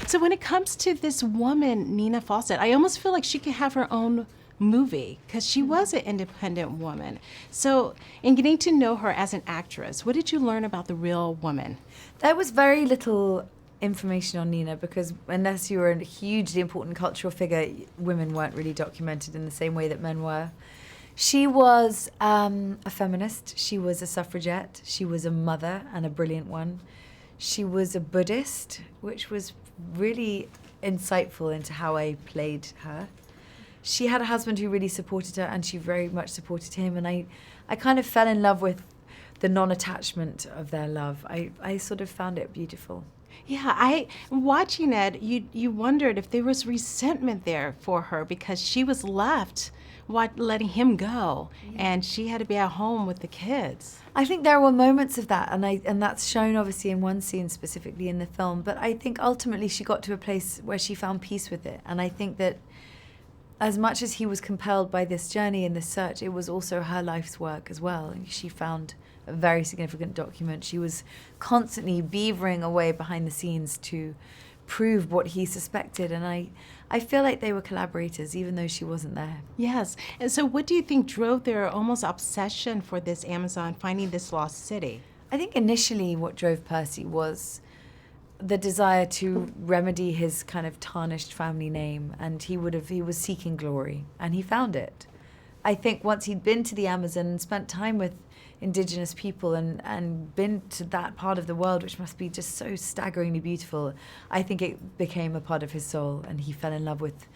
So when it comes to this woman, Nina Fawcett, I almost feel like she could have her own movie because she was an independent woman. So in getting to know her as an actress, what did you learn about the real woman? There was very little information on Nina because unless you were a hugely important cultural figure, women weren't really documented in the same way that men were. She was a feminist, she was a suffragette, she was a mother and a brilliant one. She was a Buddhist, which was really insightful into how I played her. She had a husband who really supported her and she very much supported him, and I kind of fell in love with the non-attachment of their love. I sort of found it beautiful. Yeah, watching it, you wondered if there was resentment there for her because she was left letting him go, and she had to be at home with the kids. I think there were moments of that, and that's shown obviously in one scene specifically in the film, but I think ultimately she got to a place where she found peace with it, and I think that as much as he was compelled by this journey and this search, it was also her life's work as well. She found a very significant document. She was constantly beavering away behind the scenes to prove what he suspected, and I feel like they were collaborators even though she wasn't there. Yes, and so what do you think drove their almost obsession for this Amazon, finding this lost city? I think initially what drove Percy was the desire to remedy his kind of tarnished family name, and he was seeking glory, and he found it. I think once he'd been to the Amazon and spent time with indigenous people and been to that part of the world, which must be just so staggeringly beautiful, I think it became a part of his soul, and he fell in love with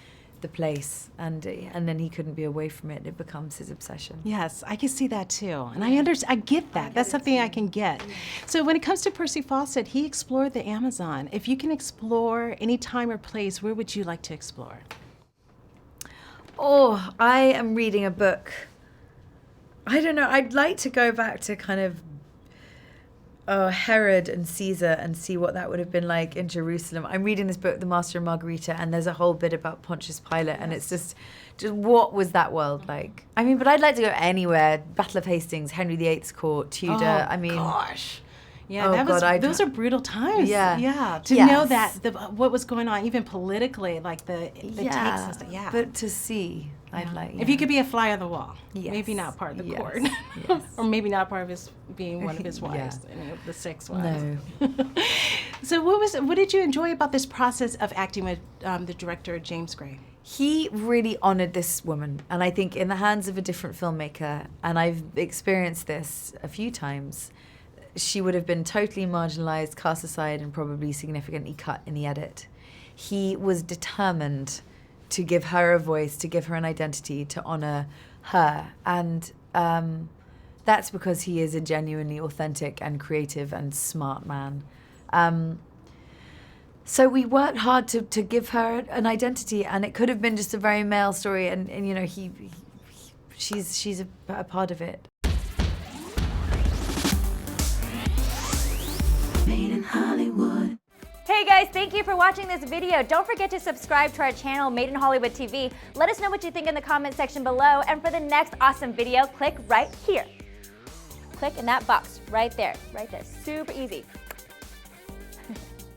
the place, and then he couldn't be away from it. It becomes his obsession. Yes, I can see that too, and I get that. That's something I can get. So when it comes to Percy Fawcett, he explored the Amazon. If you can explore any time or place, where would you like to explore? Oh, I am reading a book. I don't know, I'd like to go back to kind of Herod and Caesar and see what that would have been like in Jerusalem. I'm reading this book, The Master and Margarita, and there's a whole bit about Pontius Pilate, and it's just what was that world like? I mean, but I'd like to go anywhere. Battle of Hastings, Henry VIII's court, Tudor. Oh, I mean, gosh. Yeah, those are brutal times. Yeah. To know that what was going on, even politically, like the takes and stuff. Yeah. But to see, I'd like. Yeah. If you could be a fly on the wall, yes. maybe not part of the court, yes. or maybe not part of his being one of his wives, any of the 6 wives. No. So what did you enjoy about this process of acting with the director James Gray? He really honored this woman, and I think in the hands of a different filmmaker, and I've experienced this a few times, she would have been totally marginalized, cast aside, and probably significantly cut in the edit. He was determined to give her a voice, to give her an identity, to honor her. And that's because he is a genuinely authentic and creative and smart man. So we worked hard to give her an identity, and it could have been just a very male story, and you know, she's a part of it. Made in Hollywood. Hey guys, thank you for watching this video. Don't forget to subscribe to our channel, Made in Hollywood TV. Let us know what you think in the comment section below. And for the next awesome video, click right here. Click in that box right there. Super easy.